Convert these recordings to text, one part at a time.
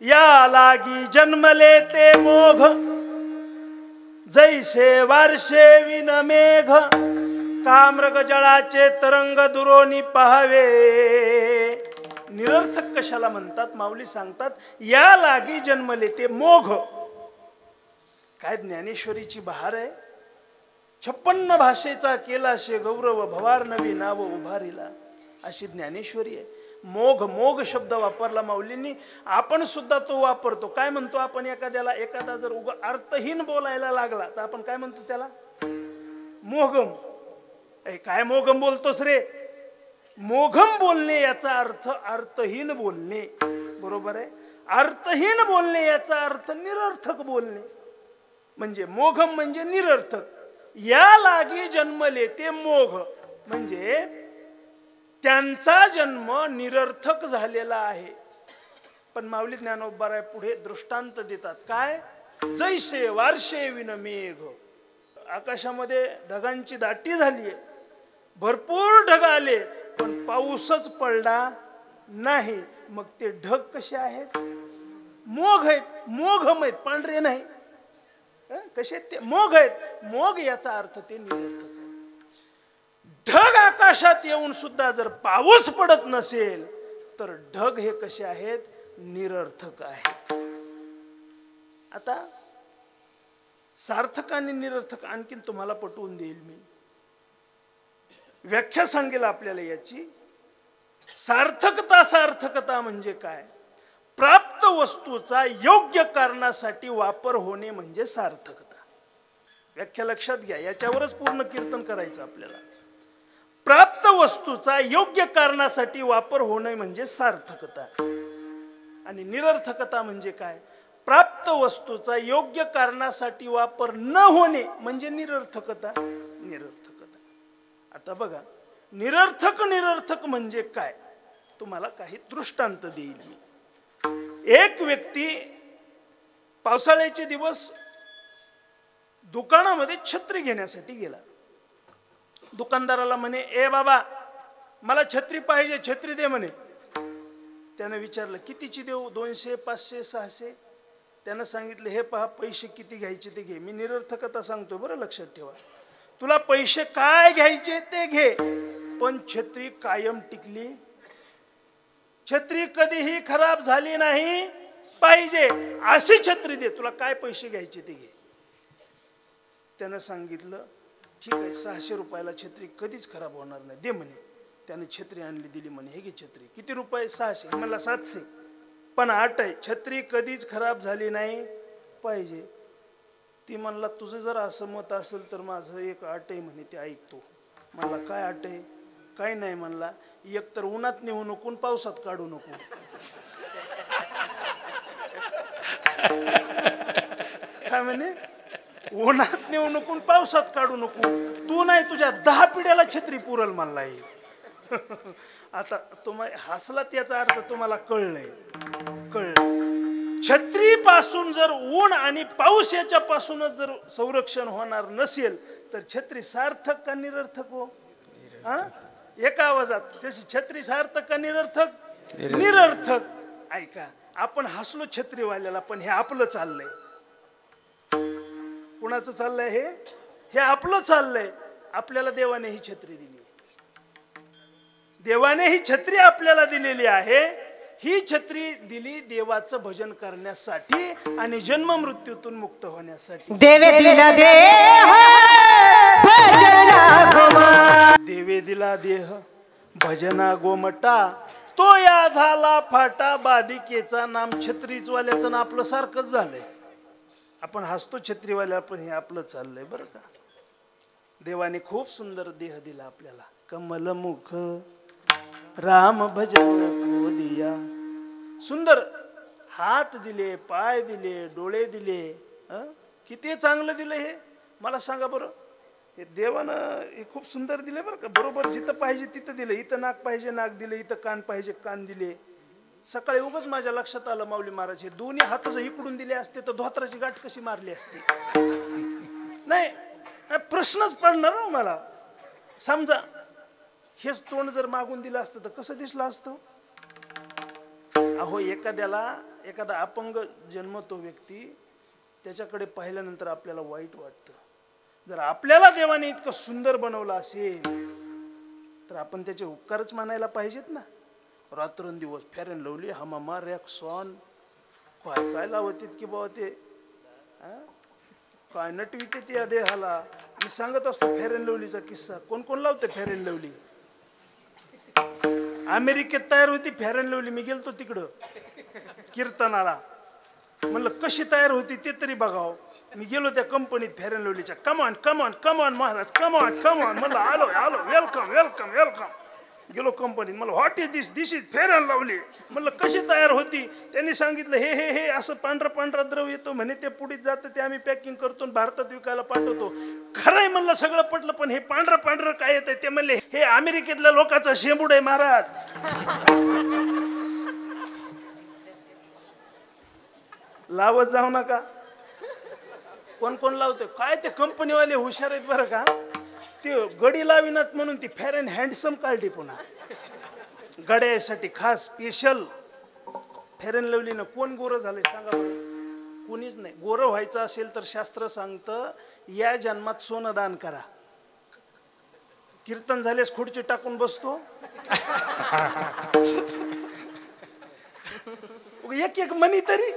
या लागी जन्मले ते मोघ, जैसे वारशे विन मेघ, कामृग जळाचे तरंग दुरोनी पहावे. निरर्थक कशाला म्हणतात? माऊली सांगतात या लागी जन्मले ते मोघ. काय ज्ञानेश्वरीची बहार आहे. 56 भाषेचा केला शे गौरव, भवार नवी नाव उभारिला, अशी ज्ञानेश्वरी आहे. मोघ, मोघ शब्द वापरला माऊलींनी. आपण सुद्धा तो वापरतो. काय म्हणतो आपण? एखादा जर अर्थहीन बोलायला लागला तर आपण काय म्हणतो त्याला? मोघम. काय मोघम बोलतोस रे? मोघम बोलणे याचा अर्थ अर्थहीन बोलणे. बरोबर आहे. अर्थहीन बोलणे याचा अर्थ निरर्थक बोलणे. म्हणजे मोघम म्हणजे निरर्थक. या लागी जन्मले ते मोघ म्हणजे त्यांचा जन्म निरर्थक झालेला आहे. पण माऊली ज्ञानोबा पुढे दृष्टांत देतात. काय? जैसे वारशे विन मेघ. आकाशामध्ये ढगांची दाटी झालीये, भरपूर ढग आले, पण पाऊसच पडला नाही. मग ते ढग कसे आहेत? मोघ आहेत. मोघम आहेत, पांढरे नाही. कसे? ते मोघ आहेत. मोघ याचा अर्थ ते निरर्थक. ढग आकाशात येऊन सुद्धा जर पाऊस पडत नसेल तर ढग हे कसे आहेत? निरर्थक आहेत. आता सार्थक आणि निरर्थक आणखीन तुम्हाला पटवून देईल मी. व्याख्या सांगेल आपल्याला याची. सार्थकता, सार्थकता म्हणजे काय? प्राप्त वस्तूचा योग्य कारणासाठी वापर होणे म्हणजे सार्थकता. व्याख्या लक्षात घ्या, याच्यावरच पूर्ण कीर्तन करायचं आपल्याला. प्राप्त वस्तूचा योग्य कारणासाठी वापर होणे म्हणजे सार्थकता. आणि निरर्थकता म्हणजे काय? प्राप्त वस्तूचा योग्य कारणासाठी वापर न होणे म्हणजे निरर्थकता. निरर्थकता. आता बघा, निरर्थक निरर्थक म्हणजे काय? तुम्हाला काही दृष्टांत देईल मी. एक व्यक्ती पावसाळ्याचे दिवस दुकानामध्ये छत्री घेण्यासाठी गेला. दुकानदाराला म्हणे, ए बाबा, मला छत्री पाहिजे, छत्री दे म्हणे. त्यानं विचारलं, कितीची देऊ? 200, 500, 600? त्यानं सांगितलं, हे पहा, पैसे किती घ्यायचे ते घे. मी निरर्थकता सांगतो बरं, लक्षात ठेवा. तुला पैसे काय घ्यायचे ते घे, पण छत्री कायम टिकली, छत्री कधीही खराब झाली नाही पाहिजे, अशी छत्री दे. तुला काय पैसे घ्यायचे ते घे. त्यानं सांगितलं, ठीक आहे, 600 रुपयाला छत्री कधीच खराब होणार नाही, दे म्हणे. त्याने छत्री आणली, दिली. म्हणे, हे घे छत्री. किती रुपये? 600. मला 700. पण अट आहे, छत्री कधीच खराब झाली नाही पाहिजे. ती म्हणला, तुझं जर असं मत असेल तर माझं एक अट आहे म्हणे, ते ऐकतो. मला काय अट आहे? काय नाही म्हणला, एक तर उन्हात नेऊ नको, पावसात काढू नको. काय म्हणे? उन्हात नेऊ नको, पावसात काढू नको. तू नाही, तुझ्या 10 पिढ्याला छत्री पुरल म्हणला. आता तुम्ही हसलात, याचा अर्थ तुम्हाला कळलंय. छत्री पासून जर ऊन आणि पाऊस याच्यापासूनच जर संरक्षण होणार नसेल तर छत्री सार्थक का निरर्थक हो? एका आवाजात, जशी छत्री सार्थक का निरर्थक? निरर्थक. ऐका, आपण हसलो छत्रीवाल्याला, पण हे आपलं चाललंय. कुणाचं चाललंय हे? हे आपलं चाललंय. आपल्याला देवाने ही छत्री दिली. देवाने ही छत्री आपल्याला दिलेली आहे. ही छत्री दिली देवाचं भजन करण्यासाठी आणि जन्म मृत्यूतून मुक्त होण्यासाठी. देवे दिला देह भजना गोमा, देवे दिला देह भजना गोमटा, तो या झाला फाटा. बाधिकेचा नाम छत्रीवाल्याचं ना आपलं सारखंच झालंय. आपण हसतो छत्रीवाल्या, पण हे आपलं चाललंय बरं का. देवाने खूप सुंदर देह दिला आपल्याला. कमलमुख राम भजन दिया. सुंदर हात दिले, पाय दिले, डोळे दिले. किती चांगलं दिलं हे, मला सांगा बरं. हे देवानं हे खूप सुंदर दिले बरं का. बरोबर जिथं पाहिजे तिथं दिलं. इथं नाक पाहिजे नाक दिले, इथं कान पाहिजे कान दिले. सकाळी उगाच माझ्या लक्षात आलं, माऊली महाराज हे दोन्ही हात जर इकडून दिले असते तर धोत्राची गाठ कशी मारली असती. नाही, प्रश्नच पडणार हो मला. समजा हेच तोंड जर मागून दिलं असतं तर कसं दिसलं असतं? अहो, एखादा अपंग जन्मतो व्यक्ती, त्याच्याकडे पाहिल्यानंतर आपल्याला वाईट वाटतं. जर आपल्याला देवाने इतकं सुंदर बनवलं असेल तर आपण त्याचे उपकारच मानायला पाहिजेत ना. रात्रंदिवस फेअर अँड लवली, हमामा, रॅक्सॉन, काय काय लावतीत की बाबा ते, काय नटविते त्या देहाला. मी सांगत असतो फेअर अँड लवलीचा किस्सा. कोण कोण लावते फेअर अँड लवली? अमेरिकेत तयार होती फेअर अँड लवली. मी गेलतो तिकडं कीर्तनाला, म्हणलं कशी तयार होती ते तरी बघावं. मी गेलो त्या कंपनीत फेअर अँड लवलीच्या. कमॉन कमॉन कमॉन महाराज, कमॉन कमॉन म्हणलं. आलो आलो, वेलकम वेलकम वेलकम. गेलो कंपनीत, मला what is this? This is fair and lovely. म्हणलं कशी तयार होती? त्यांनी सांगितलं हे हे हे असं पांढरा पांढरा द्रव येतो म्हणे, ते पुढीच जातं, ते आम्ही पॅकिंग करतो भारतात विकायला पाठवतो. खरंय म्हणलं, सगळं पटलं, पण हे पांढरं पांढरं काय येतंय? ते म्हणले हे अमेरिकेतल्या लोकांचा शेंबूड आहे महाराज. लावत जाऊ नका. कोण कोण लावते काय? ते कंपनीवाले हुशार आहेत बरं का. ते गडी लाविनात म्हणून ती फेअर अँड हँडसम काढली पुन्हा गड्यासाठी खास स्पेशल. फेअर अँड लवलीनं कोण गोरं झालंय सांगा बरं? कोणीच नाही. गोरं व्हायचं असेल तर शास्त्र सांगतं या जन्मात सोनं दान करा. कीर्तन झालेस खुर्ची टाकून बसतो, एक एक मनी तरी.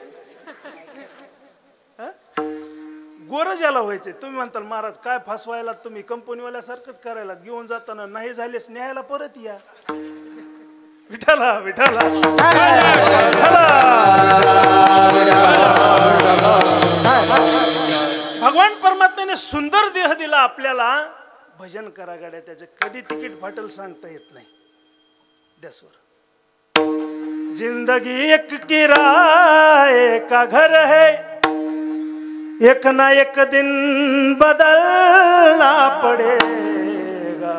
गोरं ज्याला व्हायचंय, तुम्ही म्हणताल महाराज काय फसवायला, तुम्ही कंपनीवाल्यासारखंच करायला. घेऊन जाताना नाही झालेस न्यायला परत या. विठाला विठाला. भगवान परमात्म्याने सुंदर देह दिला आपल्याला. भजन करा गाड्या, त्याचे कधी तिकीट फाटल सांगता येत नाही. देसवर जिंदगी एक किराए का घर है, एक ना एक दिन बदलना पड़ेगा.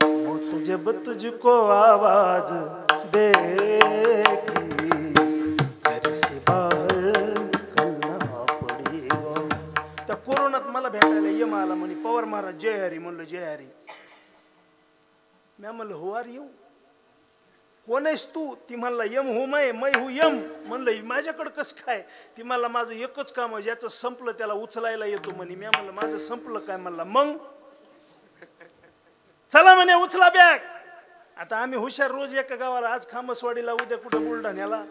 मौत जब तुझको आवाज देगी, घर से बाहर निकलना पड़ेगा. त्या कोरोनात मला भेटायला ये मला म्हणे पवार महाराज जय हरी. म्हणलं जय हरी. मी म्हणलं हु आर यू? कोण आहेस तू? ती म्हणला यम हु मै हु यम. म्हणलं माझ्याकडं कसं काय? ती मला माझं एकच काम आहे, ज्याचं संपलं त्याला उचलायला येतो म्हणे. मी म्हणलं माझं संपलं काय? म्हणला मग चला म्हणे उचला बॅग. आता आम्ही हुशार, रोज एका गावाला, आज खामसवाडीला, उद्या कुठं बुलढाण्याला.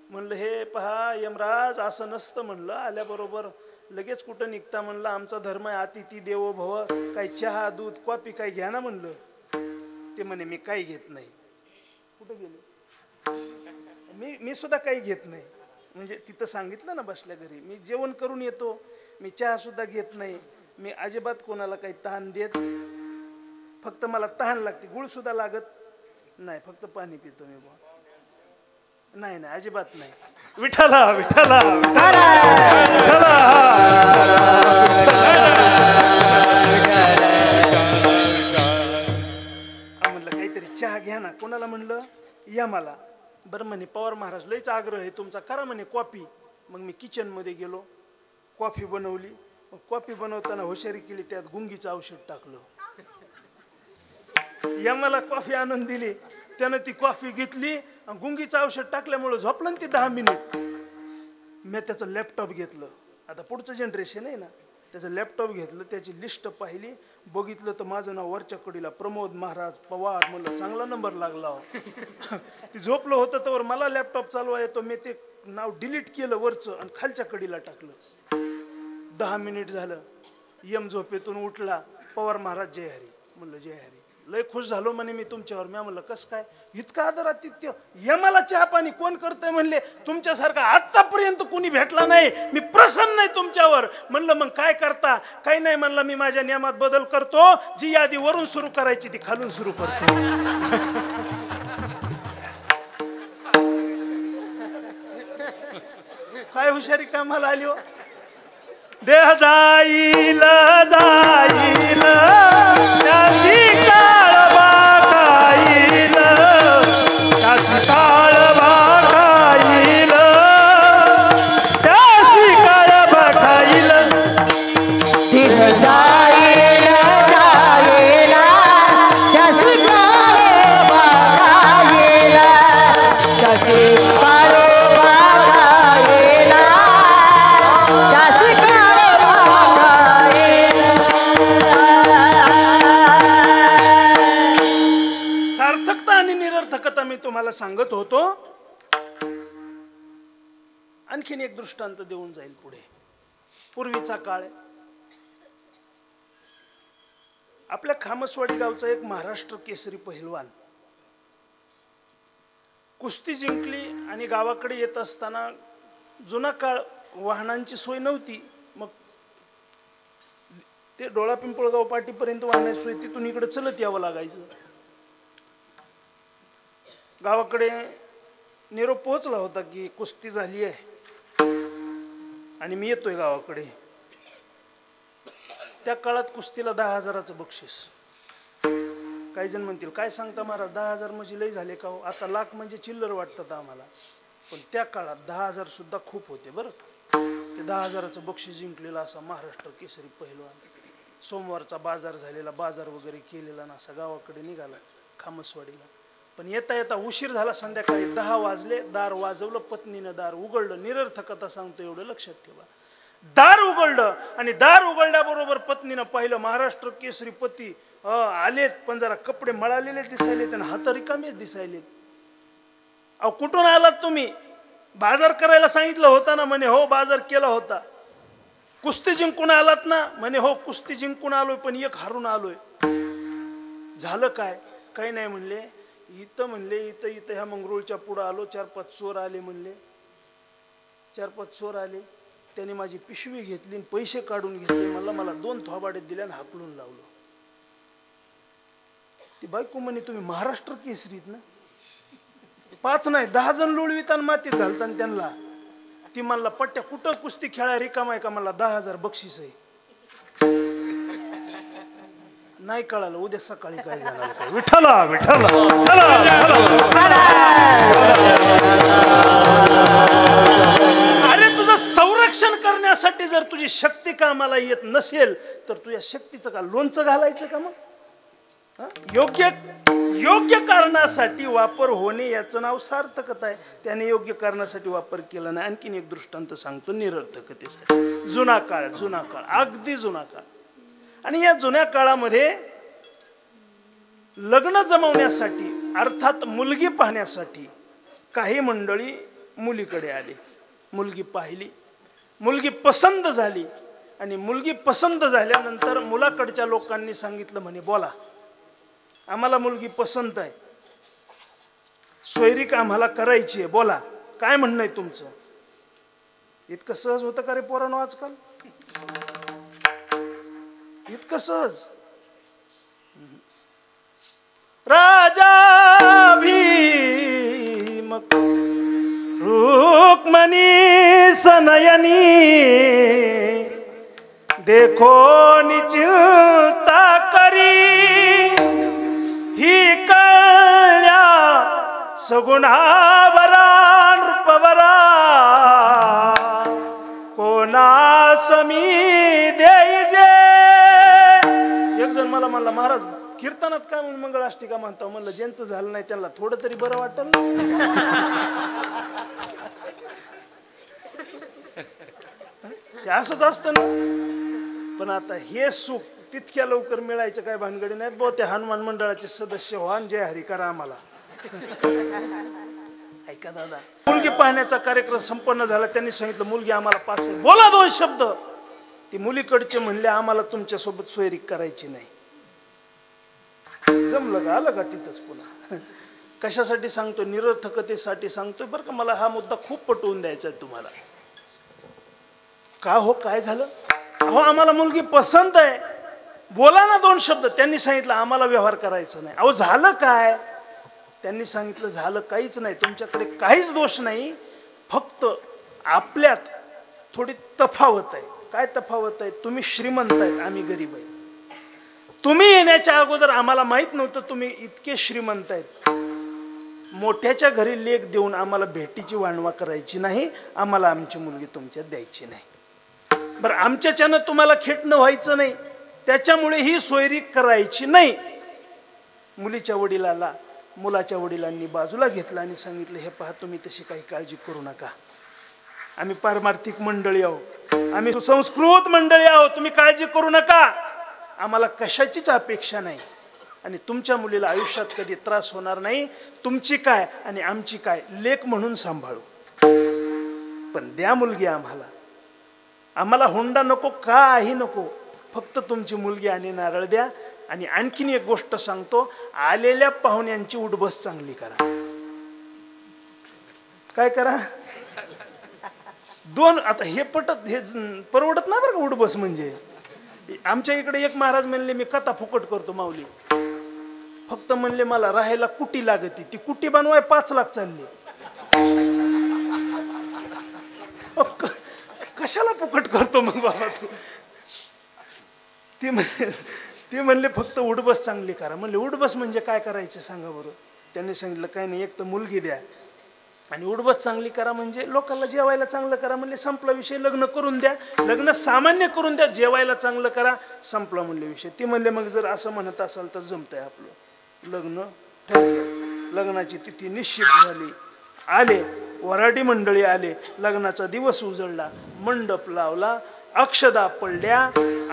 म्हणलं हे पहा यमराज असं नसतं म्हणलं, आल्याबरोबर लगेच कुठं निघता. म्हणलं आमचा धर्म आहे अतिथी देवो भव. काही चहा दूध कॉफी काही घ्या ना म्हणलं. ते म्हणे मी काही घेत नाही. कुठे गेले? मी सुद्धा काही घेत नाही. म्हणजे तिथं सांगितलं ना बसल्या घरी, मी जेवण करून येतो, मी चहा सुद्धा घेत नाही. मी अजिबात कोणाला काही तहान देत, फक्त मला तहान लागते, गुळ सुद्धा लागत नाही, फक्त पाणी पितो मी. नाही नाही अजिबात नाही. विठाला विठाला म्हणलं काहीतरी चहा घ्या ना. कोणाला म्हणलं? या मला. बरं म्हणे पवार महाराज लयच आग्रह आहे तुमचा, करा म्हणे कॉफी. मग मी किचन मध्ये गेलो, कॉफी बनवली. कॉफी बनवताना हुशारी केली, त्यात गुंगीचं औषध टाकलं. या मला कॉफी आणून दिली, त्यानं ती कॉफी घेतली. गुंगीचं औषध टाकल्यामुळे झोपलं ते 10 मिनिट. मी त्याचं लॅपटॉप घेतलं, आता पुढचं जनरेशन आहे ना, त्याचं लॅपटॉप घेतलं, त्याची लिस्ट पाहिली, बघितलं तर माझं नाव वरच्या कडीला प्रमोद महाराज पवार. म्हणलं चांगला नंबर लागला. ती झोपलं होतं तर मला लॅपटॉप चालवा येतो. मी ते नाव डिलीट केलं वरचं आणि खालच्या कडीला टाकलं. 10 मिनिट झालं, यम झोपेतून उठला. पवार महाराज जय हरी. म्हणलं जय हरी. लय खुश झालो म्हणे मी तुमच्यावर. मी म्हणलं कसं काय? इतका आदरातिथ्य, यमाला चहा पाणी कोण करतंय? म्हणले तुमच्यासारखा आतापर्यंत कोणी भेटला नाही, मी प्रसन्न आहे तुमच्यावर. म्हणलं मग काय करता? काही नाही म्हणलं, मी माझ्या नियमात बदल करतो, जी यादी वरून सुरू करायची ती खालून सुरू करतो. काय हुशारी कामाला आली हो. देह जाईल जाईल त्याची काळ बागाईल, त्याची काळ बागाईल, त्याची काळ बागाईल. देह जाईल जाईल त्याची काळ बागाईल, त्याची काळ बागाईल. तुम्हाला सांगत होतो. आणखीन एक दृष्टांत देऊन जाईल पुढे. पूर्वीचा काळ, आपल्या खामसवाडी गावचा एक महाराष्ट्र केसरी पहिलवान कुस्ती जिंकली आणि गावाकडे येत असताना, जुना काळ वाहनांची सोय नव्हती, मग ते डोळा पिंपळगाव पाटीपर्यंत वाहनाची सोय, तिथून इकडे चलत यावं लागायचं. गावाकडे निरोप पोहोचला होता की कुस्ती झाली आहे आणि मी येतोय गावाकडे. त्या काळात कुस्तीला 10,000चं बक्षीस. काही जण म्हणतील काय सांगता महाराज, 10,000 म्हणजे लय झाले का हो? आता लाख म्हणजे चिल्लर वाटतात आम्हाला, पण त्या काळात 10,000 सुद्धा खूप होते बरं. ते 10,000चं बक्षीस जिंकलेला असा महाराष्ट्र केसरी पहिलवान, सोमवारचा बाजार झालेला, बाजार वगैरे केलेला ना, असा गावाकडे निघाला खामसवाडीला. पण येता येता उशीर झाला, संध्याकाळी 10 वाजले. दार वाजवलं, पत्नीनं दार उघडलं. निरर्थकता सांगतो, एवढं लक्षात ठेवा. दार उघडलं आणि दार उघडल्याबरोबर पत्नीनं पाहिलं महाराष्ट्र केसरी पती आलेत, पण जरा कपडे मळालेले दिसायलेत आणि हात रिकामेच दिसायलेत. अहो कुठून आलात तुम्ही? बाजार करायला सांगितलं होता ना? म्हणे हो बाजार केला होता. कुस्ती जिंकून आलात ना? म्हणे हो कुस्ती जिंकून आलोय, पण एक हारून आलोय. झालं काय? काही नाही म्हणले. इथं म्हणले इथं इथं ह्या मंगरुळच्या पुढं आलो, 4-5 चोर आले म्हणले. 4-5 चोर आले, त्याने माझी पिशवी घेतली, पैसे काढून घेतले, मला 2 थोबाडे दिले आणि हाकलून लावलं. ती बायको म्हणे तुम्ही महाराष्ट्र केसरीत ना? 5 नाही 10 जण लोळवीत आणि मातीत घालताना त्यांना. ती म्हणला पट्ट्या कुठं कुस्ती खेळा रिकामा आहे का? मला 10,000 बक्षीस आहे. नाही कळालं, उद्या सकाळी काय झालं. विठ्ठला विठ्ठला. अरे तुझं संरक्षण करण्यासाठी जर तुझी शक्ती कामाला येत नसेल तर तुझ्या शक्तीचं का लोणचं घालायचं का? मग योग्य कारणासाठी वापर होणे याचं नाव सार्थकता आहे. त्याने योग्य कारणासाठी वापर केला नाही. आणखीन एक दृष्टांत सांगतो निरर्थकतेसाठी. जुना काळ अगदी जुना काळ. आणि या जुन्या काळामध्ये लग्न जमवण्यासाठी अर्थात मुलगी पाहण्यासाठी काही मंडळी मुलीकडे आली. मुलगी पाहिली, मुलगी पसंत झाली आणि मुलगी पसंत झाल्यानंतर मुलाकडच्या लोकांनी सांगितलं म्हणे बोला आम्हाला मुलगी पसंत आहे, सोयरीक आम्हाला करायची आहे, बोला काय म्हणणं आहे तुमचं. इतकं सहज होतं का रे पोरांनो आजकाल? इतकं सहज? राजा भीम रुक्मणी सनयनी देखो निचिंता करी ही कळल्या सगुणावरा नृपवरा कोणास मी देईजे. एक जण मला म्हणला महाराज कीर्तनात काय म्हणून मंगळाष्टिका म्हणता? म्हणलं ज्यांचं झालं नाही त्यांना थोडं तरी बरं वाटलं ना. असंच असतं ना. पण आता हे सुख तितक्या लवकर मिळायचं काय भानगडी नाहीत. बहुते हनुमान मंडळाचे सदस्य व्हान, जय हरी करा आम्हाला. ऐका दादा, मुलगी पाहण्याचा कार्यक्रम संपन्न झाला. त्यांनी सांगितलं मुलगी आम्हाला पास आहे, बोला 2 शब्द. ती मुलीकडचे म्हणले आम्हाला तुमच्या सोबत सोयरीक करायची नाही. जमलं का? आलं का तिथंच पुन्हा? कशासाठी सांगतो? निरर्थकतेसाठी सांगतोय बरं का. मला हा मुद्दा खूप पटवून द्यायचा आहे तुम्हाला. का हो काय झालं? हो आम्हाला मुलगी पसंत आहे, बोला ना 2 शब्द. त्यांनी सांगितलं आम्हाला व्यवहार करायचा नाही. अहो झालं काय? त्यांनी सांगितलं झालं काहीच नाही, तुमच्याकडे काहीच दोष नाही, फक्त आपल्यात थोडी तफावत आहे. काय तफावत आहे? तुम्ही श्रीमंत आहेत, आम्ही गरीब आहे. तुम्ही येण्याच्या अगोदर आम्हाला माहित नव्हतं तुम्ही इतके श्रीमंत आहेत. मोठ्याच्या घरी लेख देऊन आम्हाला भेटीची वाणवा करायची नाही, आम्हाला आमची मुलगी तुमच्यात द्यायची नाही. बरं आमच्याच्यानं तुम्हाला खेटणं व्हायचं नाही, त्याच्यामुळे ही सोयरी करायची नाही. मुलीच्या वडिलाला मुलाच्या वडिलांनी बाजूला घेतलं आणि सांगितलं हे पहा तुम्ही तशी काही काळजी करू नका, आम्ही पारमार्थिक मंडळी आहोत, आम्ही सुसंस्कृत मंडळी आहोत, तुम्ही काळजी करू नका, आम्हाला कशाचीच अपेक्षा नाही. आणि तुमच्या मुलीला आयुष्यात कधी त्रास होणार नाही. तुमची काय आणि आमची काय लेक म्हणून सांभाळू, पण द्या मुलगी आम्हाला. आम्हाला हुंडा नको, काही नको, फक्त तुमची मुलगी आणि नारळ द्या. आणि आणखीन एक गोष्ट सांगतो, आलेल्या पाहुण्यांची उठबस चांगली करा. काय करा? दोन, आता हे पटत, हे परवडत नाही बरं का उठबस म्हणजे. आमच्या इकडे एक महाराज म्हणले मी कथा फुकट करतो माऊली, फक्त म्हणले मला राहायला कुटी लागते, ती कुटी बनवाय 5 लाख चालली. कशाला फुकट करतो मग बाबा तू? ते म्हणले फक्त उठबस चांगली करा. म्हणले उठबस म्हणजे काय करायचं सांगा बरं. त्यांनी सांगितलं काय नाही, एक तर मुलगी द्या आणि उठबस चांगली करा म्हणजे लोकांना जेवायला चांगलं करा. म्हणले संपला विषय. लग्न करून द्या, लग्न सामान्य करून द्या, जेवायला चांगलं करा, संपला म्हणले विषय. ते म्हणले मग जर असं म्हणत असाल तर जमतंय आपलं. लग्न ठरलं, लग्नाची तिथी निश्चित झाली, आले वराडी मंडळी आले, लग्नाचा दिवस उजळला, मंडप लावला, अक्षदा पडल्या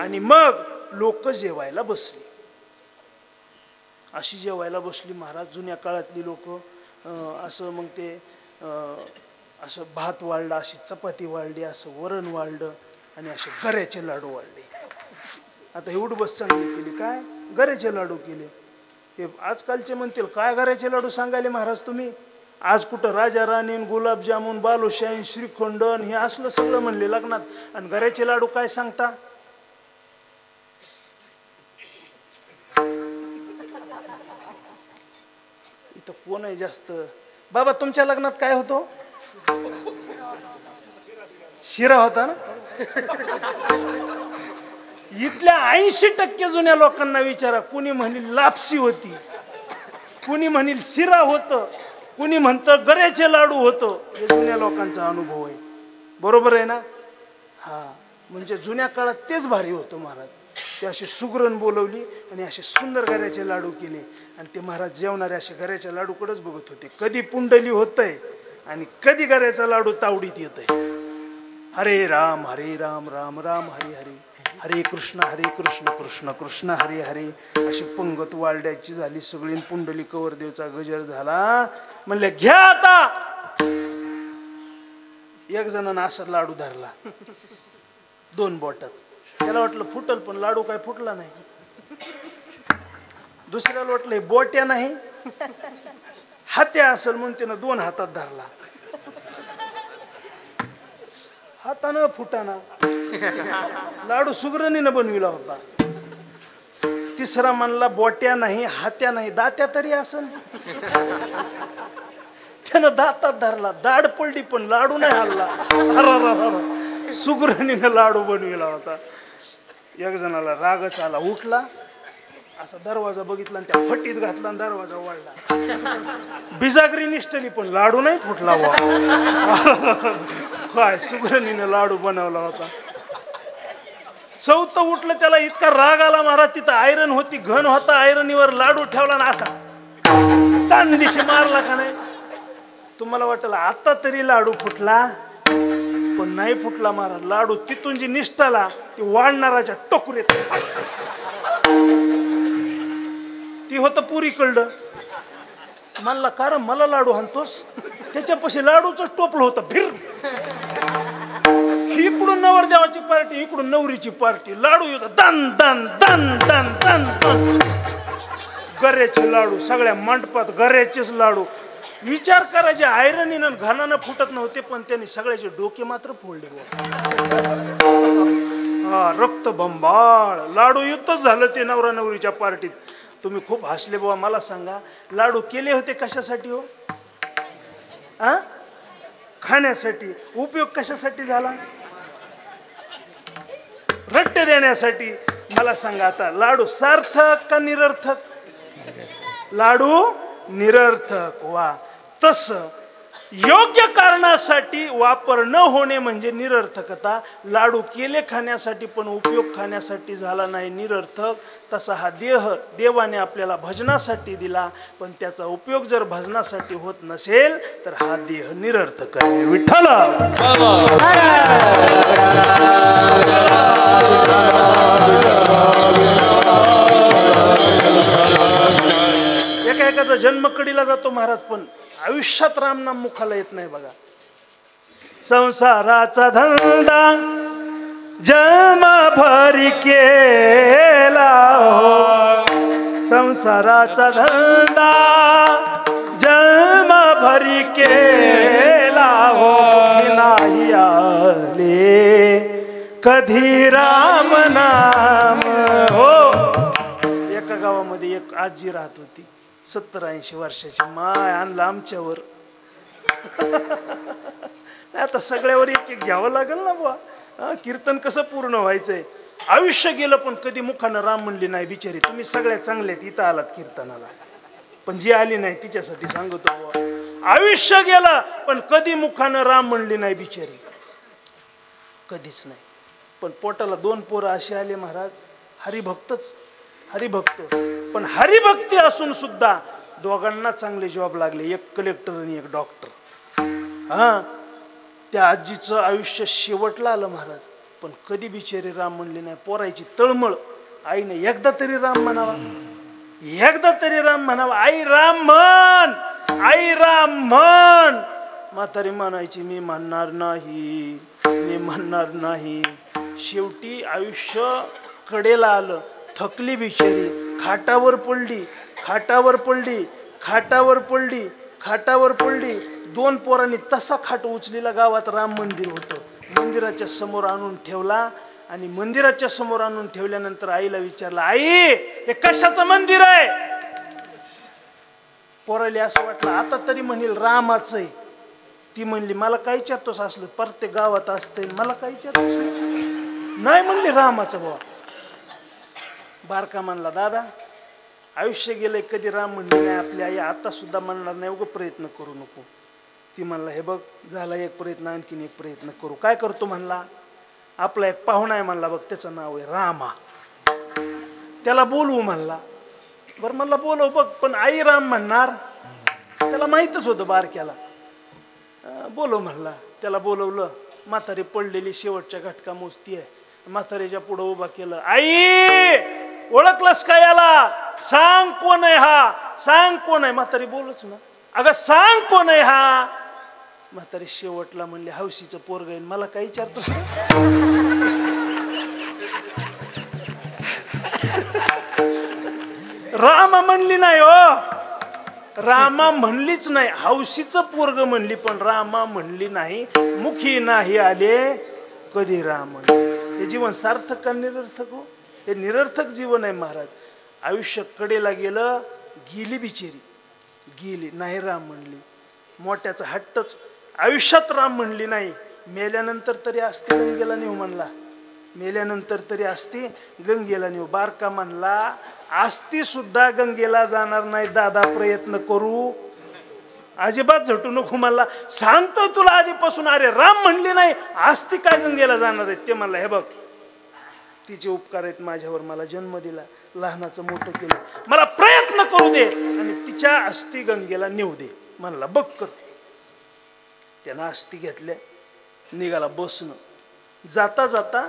आणि मग लोक जेवायला बसली. अशी जेवायला बसली महाराज. जुन्या काळातली लोक असं मग ते असं भात वाढला, अशी चपाती वाढली, असं वरण वाढलं आणि असे गऱ्याचे लाडू वाढले. आता हे उठबस चांगली केली, काय गऱ्याचे लाडू केले. हे आजकालचे म्हणतील काय गऱ्याचे लाडू सांगायले महाराज तुम्ही? आज कुठं राजा राणी, गुलाबजामुन, बालुशाही, श्रीखंडन हे असलं सगळं म्हणले लग्नात, आणि गऱ्याचे लाडू काय सांगता? इथं कोण आहे जास्त? बाबा तुमच्या लग्नात काय होतो? शिरा होता ना? इथल्या 80% जुन्या लोकांना विचारा, कुणी म्हणेल लापसी होती, कुणी म्हणेल शिरा होतं, कुणी म्हणतं गऱ्याचे लाडू होतं. हे जुन्या लोकांचा अनुभव आहे. बरोबर आहे ना? हा, म्हणजे जुन्या काळात तेच भारी होतं महाराज. ते असे सुगरण बोलवली आणि असे सुंदर गऱ्याचे लाडू केले आणि ते महाराज जेवणारे असे गऱ्याच्या लाडूकडेच बघत होते. कधी पुंडली होतंय आणि कधी गऱ्याचा लाडू तावडीत येतंय. हरे राम राम राम हरे हरे, हरे कृष्ण कृष्ण कृष्ण हरे हरे. अशी पंगत वाढल्याची झाली सगळी. पुंडली कवरदेवचा गजर झाला. म्हणले घ्या आता. एक जणांना असा लाडू धरला 2 बोटात. त्याला वाटलं फुटल, पण लाडू काय फुटला नाही. दुसऱ्याला वाटलं बोट्या नाही हात्या असेल म्हणून त्यानं 2 हातात धरला. हातानं फुटाना. लाडू सुगरणीनं बनविला होता. तिसरा म्हणला बोट्या नाही, हात्या नाही, दात्या तरी असेल. त्यानं दातात धरला, दाढ पडली पण लाडू नाही हल्ला. सुगरणीनं लाडू बनविला होता. एक जणाला रागच आला, उठला, असा दरवाजा बघितला आणि त्या फटीत घातला आणि दरवाजा वाढला. बिजागरी निष्ठली पण लाडू नाही फुटला. काय सुगरणीनं लाडू बनवला होता. चौथं उठलं, त्याला इतका राग आला महाराज. तिथं आयरन होती, घन होता, आयरनीवर लाडू ठेवला ना असा तान दिशे मारला का नाही. तुम्हाला वाटलं आता तरी लाडू फुटला, पण नाही फुटला महाराज. लाडू तिथून जी निष्ठाला ती वाढणाराच्या टोकरीत ती होतं पुरी कळलं. म्हणला कारण मला लाडू आणतोस? त्याच्यापाशी लाडूच टोपलं होतं. फिर इकडून नवरदेवाची पार्टी, इकडून नवरीची पार्टी. लाडू येतात दन दन दन दन दन दन. गऱ्याचे लाडू सगळ्या मंडपात, गऱ्याचेच लाडू. विचार करायचे आयरनीनं घनानं फुटत नव्हते, पण त्यांनी सगळ्याचे डोके मात्र फोडले. हा, रक्त बंबाळ लाडू युद्धच झालं ते नवरा नवरीच्या पार्टीत. तुम्ही खूप हसले बाबा. मला सांगा, लाडू केले होते कशासाठी हो? खाण्यासाठी. उपयोग कशासाठी झाला? रट्टे देण्यासाठी. मला सांगा आता, लाडू सार्थक का निरर्थक? लाडू निरर्थक. वा, तस योग्य कारणासाठी वापर न होणे म्हणजे निरर्थकता. लाडू केले खाण्यासाठी पण उपयोग खाण्यासाठी झाला नाही, निरर्थक. तसा हा देह देवाने आपल्याला भजनासाठी दिला, पण त्याचा उपयोग जर भजनासाठी होत नसेल तर हा देह निरर्थक आहे. विठ्ठल एकाचा जन्म कडीला जातो महाराज, पण आयुष्यात रामनाम मुखाला येत नाही बघा. संसाराचा धंदा जन्म भरी केला हो, संसाराचा धंदा जन्म भरी केला हो, नाही आले कधी राम नाम हो. एका गावामध्ये एक आजी राहत होती, 70-80 वर्षाची. माय आणलं आमच्यावर. आता सगळ्यावर एक एक घ्यावं लागेल ना बुवा. कीर्तन कसं पूर्ण व्हायचंय? आयुष्य गेलं पण कधी मुखानं राम म्हणली नाही बिचारी. तुम्ही सगळ्या चांगल्यात इथं आलात कीर्तनाला, पण जी आली नाही तिच्यासाठी सांगतो बुवा. आयुष्य गेलं पण कधी मुखानं राम म्हणली नाही बिचारी, कधीच नाही. पण पोटाला 2 पोरं असे आले महाराज, हरिभक्तच हरिभक्त. पण हरिभक्ती असून सुद्धा दोघांना चांगले जॉब लागले, एक कलेक्टर आणि एक डॉक्टर. हा, त्या आजीचं आयुष्य शेवटला आलं महाराज, पण कधी बिचारी राम म्हणली नाही. पोरायची तळमळ. आईने एकदा तरी राम म्हणावा, एकदा तरी राम म्हणावा. आई राम म्हण, आई राम म्हण. म्हातारी म्हणायची मी म्हणणार नाही, मी म्हणणार नाही. शेवटी आयुष्य कडेला आलं, थकली बिचारी, खाटावर पडली, खाटावर पडली, खाटावर पडली, खाटावर पडली. 2 पोरांनी तसा खाट उचलेला. गावात राम मंदिर होतं, मंदिराच्या समोर आणून ठेवला. आणि मंदिराच्या समोर आणून ठेवल्यानंतर आईला विचारलं, आई हे कशाचं मंदिर आहे? पोराला असं वाटलं आता तरी म्हणेल रामाचं आहे. ती म्हणली मला काय विचारतोस, असलं प्रत्येक गावात असतंय, मला काय विचारतोस? नाही म्हणली रामाचं. बाबा बारका म्हणला, दादा आयुष्य गेलंय कधी राम म्हणली नाही आपली आई, आता सुद्धा म्हणणार नाही, उगा प्रयत्न करू नको. ती म्हणला हे बघ झाला एक प्रयत्न, आणखीन एक प्रयत्न करू. काय करतो म्हणला, आपला एक पाहुणा आहे म्हणला बघ, त्याचं नाव आहे रामा, त्याला बोलवू म्हणला. बरं म्हणला बोलव बघ, पण आई राम म्हणणार. त्याला माहीतच होतं बारक्याला. बोलव म्हणला. त्याला बोलवलं. म्हातारी पडलेली शेवटच्या घटका मोजती आहे. म्हातारीच्या पुढं उभा केलं. आई ओळखलंस का याला? सांग कोण आहे हा, सांग कोण आहे. म्हातारी बोलच ना, अगं सांग कोण आहे हा. म्हातारी शेवटला म्हणले हौशीचं पोरग आहे, मला काय विचारतो? रामा म्हणली नाही हो, रामा म्हणलीच नाही, हौशीचं पोरग म्हणली, पण रामा म्हणली नाही. मुखी नाही आले कधी राम. हे जीवन सार्थक का निरर्थक हो? हे निरर्थक जीवन आहे महाराज. आयुष्य कडेला गेलं, गेली बिचारी, गेली नाही राम म्हणली. मोठ्याचा हट्टच. आयुष्यात राम म्हणली नाही, मेल्यानंतर तरी असते गंगेला नेऊ म्हणला, मेल्यानंतर तरी असते गंगेला नेऊ. बारका म्हणला आस्ती सुद्धा गंगेला जाणार नाही दादा, प्रयत्न करू. अजिबात झटू नको म्हणला, सांगतोय तुला आधीपासून. अरे राम म्हणली नाही, आस्ती काय गंगेला जाणार आहेत? ते म्हणला हे बघ तिचे उपकार आहेत माझ्यावर, मला जन्म दिला, लहानाचं मोठं केलं, मला प्रयत्न करू दे आणि तिच्या अस्थी गंगेला नेऊ दे म्हणला. बघ कर. त्यानं अस्थी घेतल्या, निघाला बसनं. जाता जाता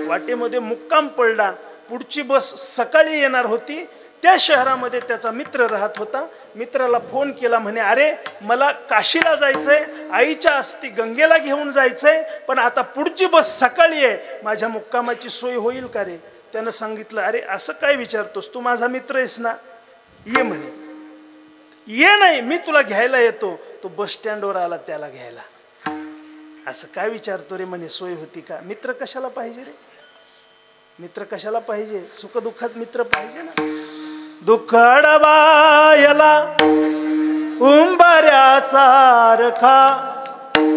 वाटेमध्ये मुक्काम पडला. पुढची बस सकाळी येणार होती. त्या शहरामध्ये त्याचा मित्र राहत होता. मित्राला फोन केला, म्हणे अरे मला काशीला जायचंय, आईच्या अस्थी गंगेला घेऊन जायचंय, पण आता पुढची बस सकाळी आहे, माझ्या मुक्कामाची सोय होईल का रे? त्यानं सांगितलं अरे असं काय विचारतोस, तू माझा मित्र आहेस ना, ये म्हणे. ये नाही मी तुला घ्यायला येतो. तो बस स्टँडवर आला त्याला घ्यायला. असं काय विचारतो रे म्हणे, सोय होती का? मित्र कशाला पाहिजे रे, मित्र कशाला पाहिजे? सुखदुःखात मित्र पाहिजे ना. दुःख अडवायला उंबऱ्यासारखा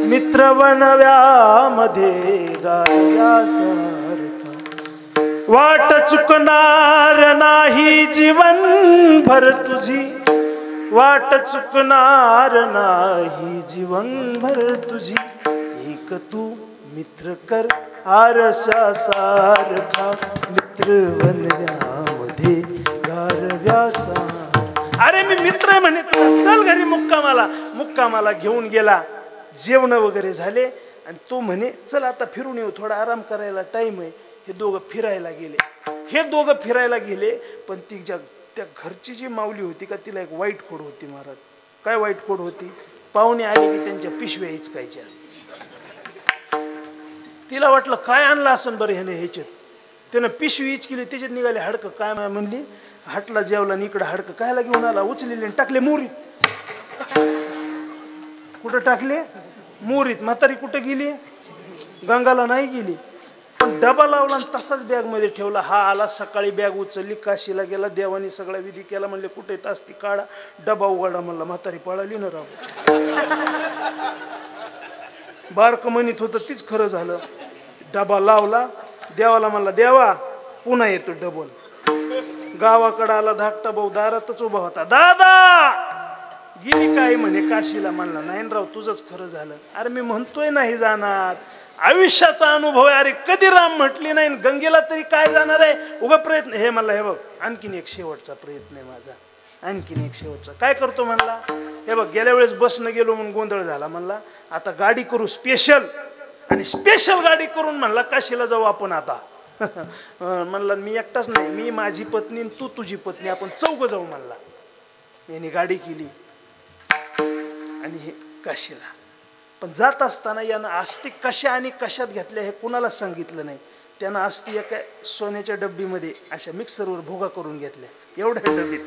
मित्र बनव्यामध्ये गायासारखा. वाट चुकणार नाही जीवनभर तुझी, वाट चुकणार नाही जीवनभर तुझी. एक तू मित्र कर आरशासारखा, मित्र बनव्यामध्ये गारव्यासा. अरे मी मित्र आहे म्हणे, चल घरी मुक्कामाला. मुक्कामाला घेऊन गेला. जेवण वगैरे झाले आणि तो म्हणे चल आता फिरून येऊ, थोडा आराम करायला टाइम आहे. हे दोघं फिरायला गेले. हे दोघं फिरायला गेले, पण त्या घरची जी माऊली होती का तिला एक वाईट खोड होती महाराज. काय वाईट खोड होती? पाहुणे आले की त्यांच्या पिशव्या हिचकायच्या. तिला वाटलं काय आणलं असन बरं ह्याने ह्याच्यात. त्यानं पिशवी हिचकिली, त्याच्यात निघाले हाडकं. काय म्हणली, हाटला जेवला आणि इकडं हाडकं कायला घेऊन आला. उचलेले आणि टाकले मोरीत. कुठं टाकले? मोरीत. म्हातारी कुठं गेली? गंगाला नाही गेली, पण डबा लावला आणि तसाच बॅग मध्ये ठेवला. हा आला सकाळी, बॅग उचलली, काशीला गेला, देवानी सगळा विधी केला. म्हणले कुठे तासती काढा, डबा उघडा. म्हणला म्हातारी पळाली ना राव. बारक म्हणत होतं तीच खरं झालं. डबा लावला, देवाला म्हणला देवा पुन्हा येतो डबल. गावाकडे आला, धाकटा भाऊ दारातच उभा होता. दादा गेली काय म्हणे काशीला. म्हणला नाही राव तुझंच खरं झालं. अरे मी म्हणतोय नाही जाणार, आयुष्याचा अनुभव आहे. अरे कधी राम म्हटली नाही, गंगेला तरी काय जाणार आहे. उगा प्रयत्न. हे म्हणला हे बघ आणखीन एक शेवटचा प्रयत्न आहे माझा, आणखीन एक शेवटचा. काय करतो म्हणला, हे बघ गेल्या वेळेस बसनं गेलो म्हणून गोंधळ झाला. म्हणला आता गाडी करू स्पेशल, आणि स्पेशल गाडी करून म्हणला काशीला जाऊ आपण आता. म्हणला मी एकटाच नाही, मी माझी पत्नी तू तुझी पत्नी, आपण चौघ जाऊ म्हणला. यांनी गाडी केली आणि हे काशीला. पण जात असताना यानं आस्ती कशा आणि कशात घेतल्या हे कुणाला सांगितलं नाही. त्यानं आस्ती एका सोन्याच्या डब्बीमध्ये अशा मिक्सरवर भोगा करून घेतल्या, एवढ्या डब्बीत.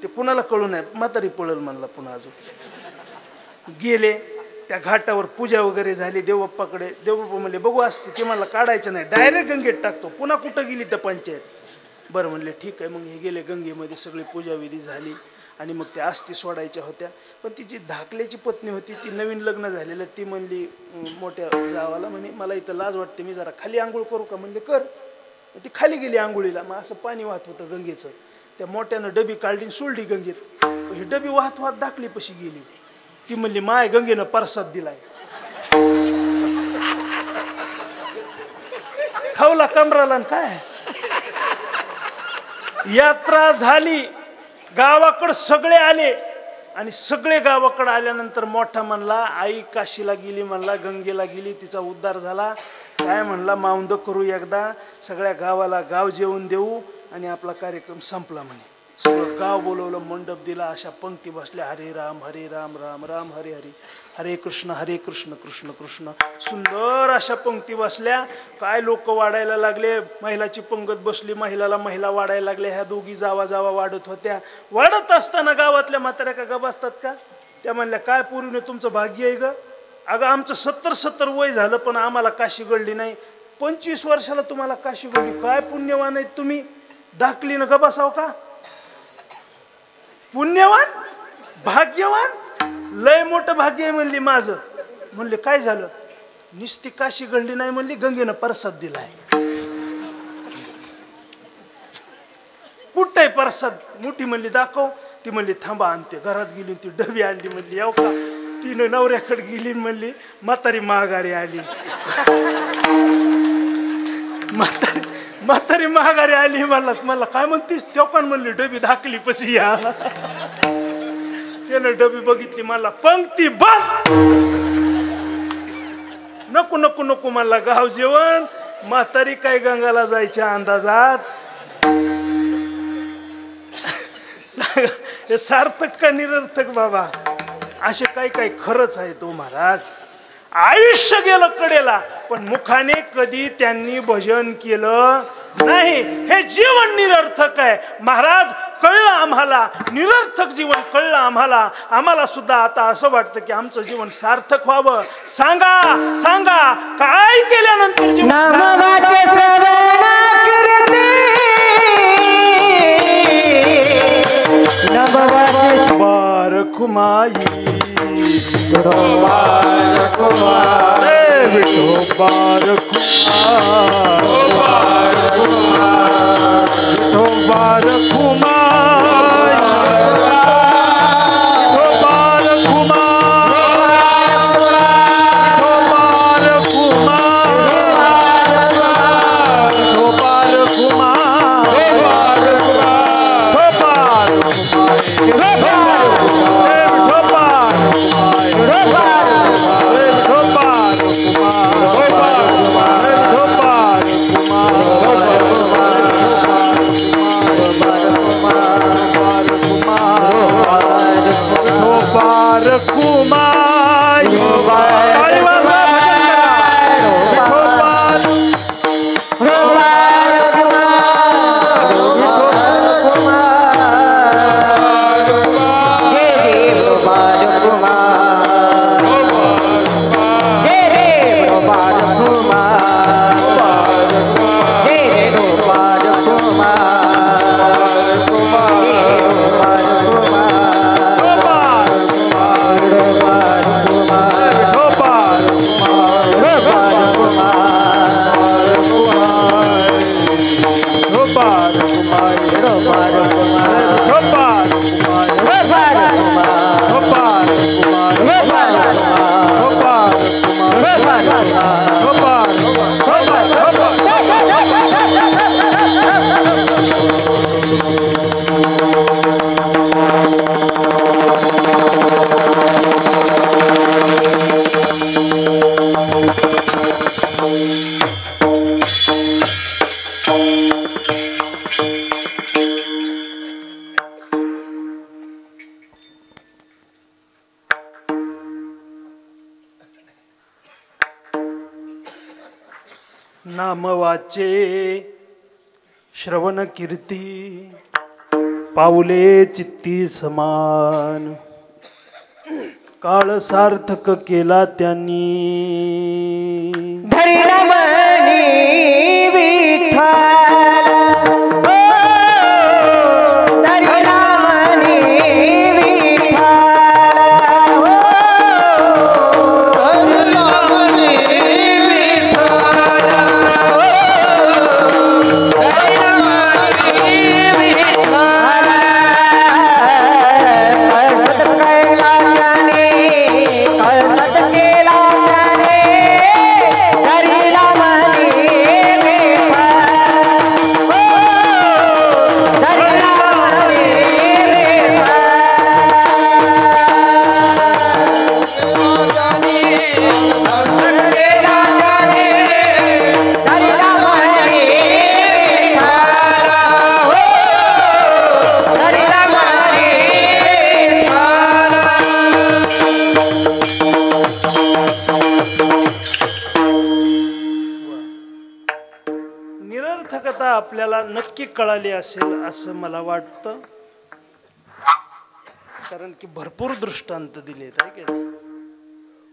ते कुणाला कळू नये, म्हातारी पळल म्हणला. पुन्हा अजून गेले त्या घाटावर, पूजा वगैरे झाली देवबाप्पाकडे. देवबाप्पा म्हणले बघू असते. ते मला काढायचं नाही, डायरेक्ट गंगेत टाकतो. पुन्हा कुठं गेली त्या पंचायत. बरं म्हणले ठीक आहे. मग हे गेले गंगेमध्ये, सगळी पूजाविधी झाली आणि मग त्या आस्ती सोडायच्या होत्या. पण तिची धाकल्याची पत्नी होती, ती नवीन लग्न झालेलं. ती म्हणली मोठ्या जावाला म्हणे मला इथं लाज वाटते, मी जरा खाली आंघोळ करू का. म्हणले कर. ती खाली गेली आंघोळीला. मग असं पाणी वाहत होतं गंगेचं. त्या मोठ्यानं डबी काढली सोडली गंगेत. ही डबी वाहत वाहत धाकली पशी गेली. ती म्हणली माय गंगेनं प्रसाद दिलाय. खावला कमराला. काय यात्रा झाली, गावाकडे सगळे आले. आणि सगळे गावाकडे आल्यानंतर मोठा म्हणला आई काशीला गेली, म्हणला गंगेला गेली, तिचा उद्धार झाला. काय म्हणला माऊंद करू एकदा, सगळ्या गावाला गाव जेवण देऊ आणि आपला कार्यक्रम संपला म्हणे. सगळं गाव बोलवलं, मंडप दिला, अशा पंक्ती बसल्या. हरे राम राम राम हरे हरे, हरे कृष्ण कृष्ण कृष्ण. सुंदर अशा पंक्ती बसल्या. काय लोक वाढायला लागले. महिलाची पंगत बसली, महिलाला महिला वाढायला लागल्या. ह्या दोघी जावा जावा वाढत होत्या. वाढत असताना गावातल्या म्हाताऱ्या का गप असतात का, त्या म्हणल्या काय पूर्वीने तुमचं भाग्य आहे ग. अगं आमचं 70 वय झालं पण आम्हाला काशी गळली नाही. 25 वर्षाला तुम्हाला काशी गळली. काय पुण्यवान आहेत तुम्ही. दाखलीनं गप असाव का. पुण्यवान भाग्यवान, लय मोठं भाग्य आहे म्हणली माझं. म्हणले काय झालं. निस्ती काशी गळली नाही म्हणली, गंगेनं प्रसाद दिलाय. कुठे प्रसाद. मोठी म्हणली दाखव. ती म्हणली थांबा आणते. घरात गेली, ती डबी आणली. म्हणली येऊ का. तिनं नवऱ्याकडे गेली, म्हणली म्हातारी माघारी आली. म्हातारी माघारी आली. मला काय म्हणतीस. तो पण म्हणली डबी धाकली पशी या. त्यानं डबी बघितली. मला पंक्ती बंद. नको नको नको म्हणला गाव जेवण. म्हातारी काय गंगाला जायच्या अंदाजात. हे सार्थक का निरर्थक बाबा. असे काही काही खरंच आहे तो महाराज. आयुष्य गेलं कडेला पण मुखाने कधी त्यांनी भजन केलं नाही. हे जीवन निरर्थक आहे महाराज. कळलं आम्हाला, निरर्थक जीवन कळलं आम्हाला. आम्हाला सुद्धा आता असं वाटतं की आमचं जीवन सार्थक व्हावं. सांगा सांगा काय केल्यानंतर जीवन नामवाचे श्रवण करते, नामवाचे बारकुमाई बारकुमार बारकुमार नाम वाचे श्रवण कीर्ती पाऊले चित्ती समान काळ सार्थक केला त्यांनी धरिला मनी विठ्ठल ओ, धरिला मनी विठ्ठल ओ, धरिला मनी विठ्ठल ओ, धरिला मनी विठ्ठल कळसत कैला त्याने कळसत केला त्याने धरिला मनी विठ्ठल ओ, धरिला मनी निरर्थकता आपल्याला नक्की कळाली असेल असं मला वाटतं, कारण की भरपूर दृष्टांत दिलेत आहे की नाही.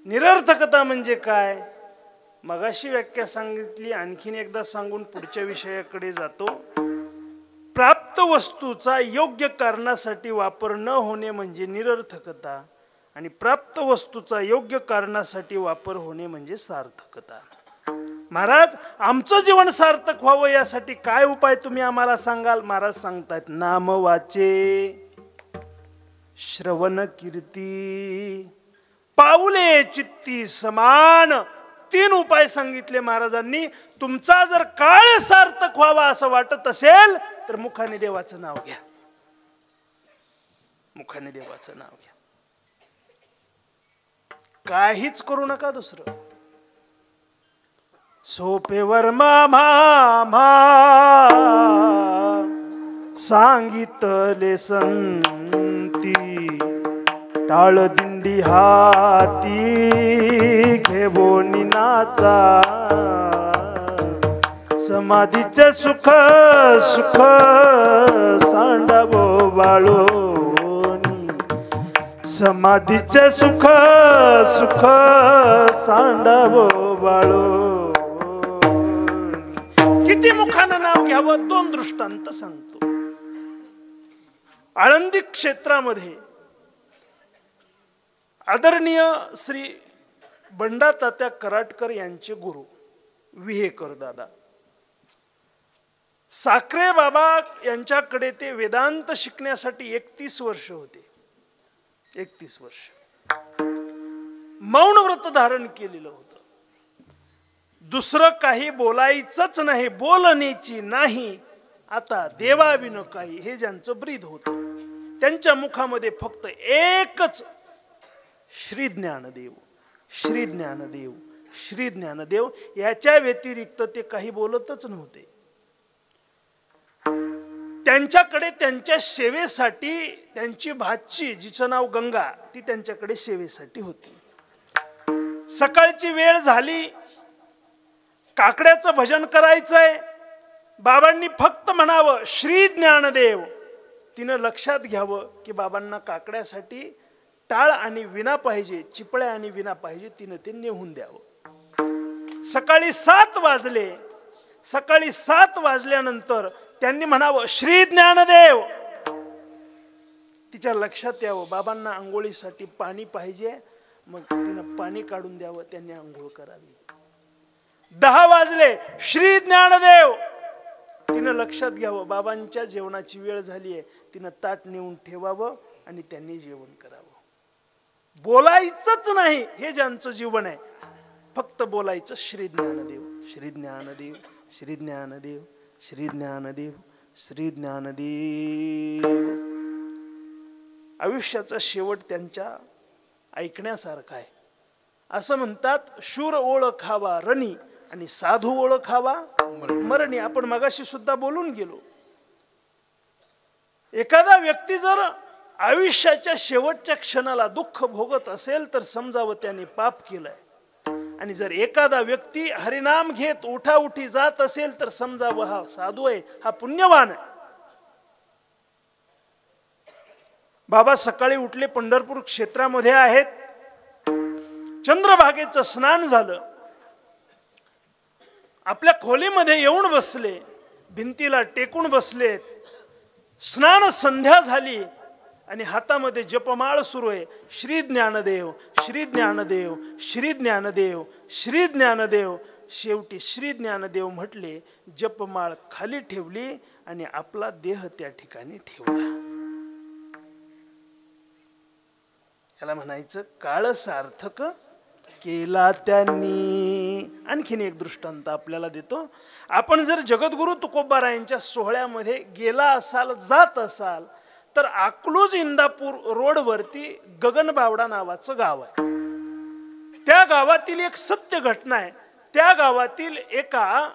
निरर्थकता म्हणजे काय, मगाशी व्याख्या सांगितली, आणखीन एकदा सांगून पुढच्या विषयाकडे जातो. प्राप्त वस्तूचा योग्य कारणासाठी वापर न होणे म्हणजे निरर्थकता, आणि प्राप्त वस्तूचा योग्य कारणासाठी वापर होणे म्हणजे सार्थकता. महाराज, आमचं जीवन सार्थक व्हावं यासाठी काय उपाय तुम्ही आम्हाला सांगाल? महाराज सांगतायत, नाम वाचे श्रवण कीर्ती पाऊले चित्ती समान. 3 उपाय सांगितले महाराजांनी. तुमचा जर काळ सार्थक व्हावा असं वाटत असेल तर मुखाने देवाचं नाव घ्या, मुखाने देवाचं नाव घ्या, काहीच करू नका दुसरं. सोपेवर मामा सांगितले संती टाळ दिंडी हाती घेवोनी नाचा समाधीचे सुख सुख सांडावो बाळोनी समाधीचे सुख सुख सांडावो बाळो. किती मुखानं नाव घ्यावं 2 दृष्टांत सांगतो. आळंदी क्षेत्रामध्ये आदरणीय श्री बंडा तात्या कराटकर यांचे गुरु विहेकर दादा साखरे बाबा यांच्याकडे ते वेदांत शिकण्यासाठी 31 वर्ष होते. 31 वर्ष मौन व्रत धारण केलेलं होतं. दुसरं काही बोलायचंच नाही, बोलण्याची नाही. आता देवाविन काही हे ज्यांचं ब्रीद होतं, त्यांच्या मुखामध्ये फक्त एकच श्री ज्ञानदेव, श्री ज्ञानदेव, श्री ज्ञानदेव. याच्या व्यतिरिक्त ते काही बोलतच नव्हते. त्यांच्याकडे त्यांच्या सेवेसाठी त्यांची भाची, जिचं नाव गंगा, ती त्यांच्याकडे सेवेसाठी होती. सकाळची वेळ झाली, काकड्याचं भजन करायचंय. बाबांनी फक्त म्हणावं श्री ज्ञानदेव. तिनं लक्षात घ्यावं की बाबांना काकड्यासाठी टाळ आणि विना पाहिजे, चिपळ्या आणि विना पाहिजे. तिनं ते नेऊन द्यावं. सकाळी 7 वाजले. सकाळी 7 वाजल्यानंतर त्यांनी म्हणावं श्री ज्ञानदेव. तिच्या लक्षात यावं बाबांना आंघोळीसाठी पाणी पाहिजे. मग तिनं पाणी काढून द्यावं, त्यांनी आंघोळ करावी. 10 वाजले, श्री ज्ञानदेव. तिनं लक्षात घ्यावं बाबांच्या जेवणाची वेळ झाली आहे. तिनं ताट नेऊन ठेवावं आणि त्यांनी जेवण करावं. बोलायचंच नाही, हे ज्यांचं जीवन आहे. फक्त बोलायचं श्री ज्ञानदेव, श्री ज्ञानदेव, श्री ज्ञानदेव, श्री ज्ञानदेव, श्री ज्ञानदेव. आयुष्याचा शेवट त्यांच्या ऐकण्यासारखा आहे. असं म्हणतात, शूर ओळखावा रणी आणि साधू ओळखावा मरणी. आपण मगाशी सुद्धा बोलून गेलो. एखादा व्यक्ती जर आयुष्याच्या शेवटच्या क्षणाला दुःख भोगत असेल तर समजावं त्याने पाप केलंय. आणि जर एखादा व्यक्ती हरिनाम घेत उठाउठी जात असेल तर समजावं हा साधू आहे, हा पुण्यवान आहे. बाबा सकाळी उठले, पंढरपूर क्षेत्रामध्ये आहेत, चंद्रभागेचं स्नान झालं, आपल्या खोलीमध्ये येऊन बसले, भिंतीला टेकून बसलेत. स्नान संध्या झाली आणि हातामध्ये जपमाळ सुरू आहे. श्री ज्ञानदेव, श्री ज्ञानदेव, श्री ज्ञानदेव, श्री ज्ञानदेव. शेवटी श्री ज्ञानदेव म्हटले, जपमाळ खाली ठेवली आणि आपला देह त्या ठिकाणी ठेवला. याला म्हणायचं काळ सार्थक केला त्यांनी. आणखीन एक दृष्टांत आपल्याला देतो. आपण जर जगद्गुरु तुकोबारायांच्या सोहळ्यामध्ये गेला असाल, जात असाल, तर अकलूज इंदापूर रोडवरती गगनबावडा नावाचं गाव आहे. त्या गावातील एक सत्य घटना आहे. त्या गावातील एका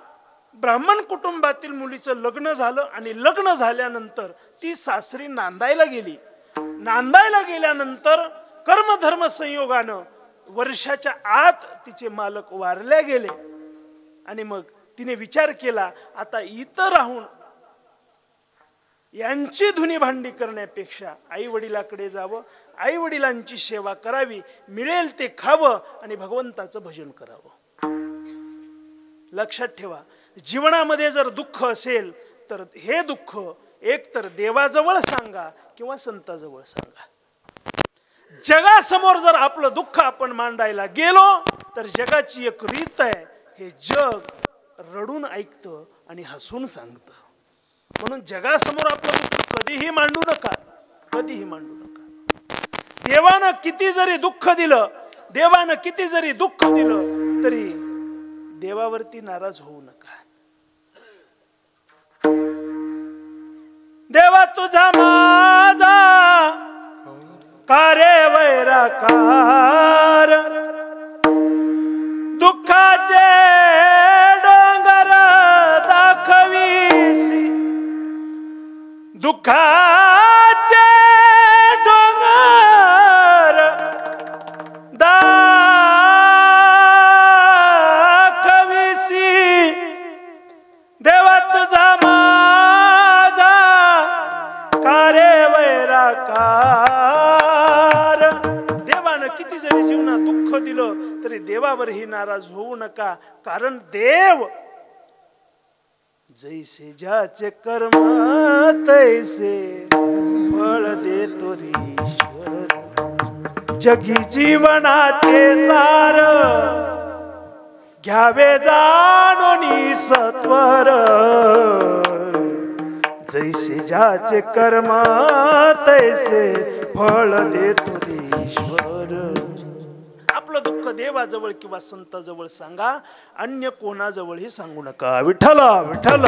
ब्राह्मण कुटुंबातील मुलीचं लग्न झालं आणि लग्न झाल्यानंतर ती सासरी नांदायला गेली. नांदायला गेल्यानंतर कर्मधर्म संयोगानं वर्षाच्या आत तिचे मालक वारले गेले. आणि मग तिने विचार केला, आता इथं राहून यांची धुनी भांडी करण्यापेक्षा आई वडिलाकडे जावं, आई वडिलांची सेवा करावी, मिळेल ते खावं आणि भगवंताचं भजन करावं. लक्षात ठेवा, जीवनामध्ये जर दुःख असेल तर हे दुःख एक तर देवाजवळ सांगा किंवा संताजवळ सांगा. जगासमोर जर आपलं दुःख आपण मांडायला गेलो तर जगाची एक रीत आहे, हे जग रडून ऐकतं आणि हसून सांगतं. म्हणून जगासमोर आपलं दुःख कधीही मांडू नका, कधीही मांडू नका. देवानं किती जरी दुःख दिलं, देवानं किती जरी दुःख दिलं तरी देवावरती नाराज होऊ नका. देवा तुझा माझा कारे वैराकार, दुःखाचे डोंगर दाखवीसी, दुःखाचे डोंगर दाखवीसी, देवा तुझा माझा कारे वैराकार. देवानं किती जरी जीवनात दुःख दिलं तरी देवावरही नाराज होऊ नका, कारण देव जैसे ज्याचे कर्म तैसे फळ देतो ईश्वर. जगी जीवनाचे सार घ्यावे जाणून सत्वर, जैसे ज्याचे कर्म तैसे फळ देतो ईश्वर. आपलं दुःख देवाजवळ किंवा संताजवळ सांगा, अन्य कोणाजवळही सांगू नका. विठ्ठल विठ्ठल.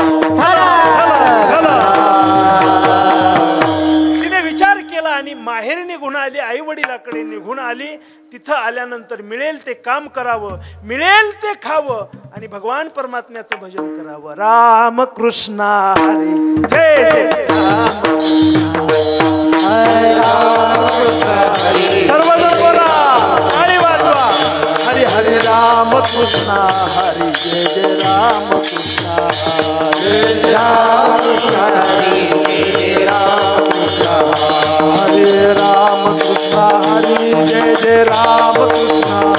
तिने विचार केला आणि माहेरी निघून आली, आई वडिलाकडे निघून आली. तिथं आल्यानंतर मिळेल ते काम करावं, मिळेल ते खावं आणि भगवान परमात्म्याचं भजन करावं. राम कृष्ण हरी जय जय सर्वजण बोला, आणि वाजवा. हरी हरी राम कृष्ण हरी जय जय राम कृष्ण हरे राम कृष्ण हरी जय राम कृष्ण हरे राम कृष्ण हरी जय जय राम कृष्ण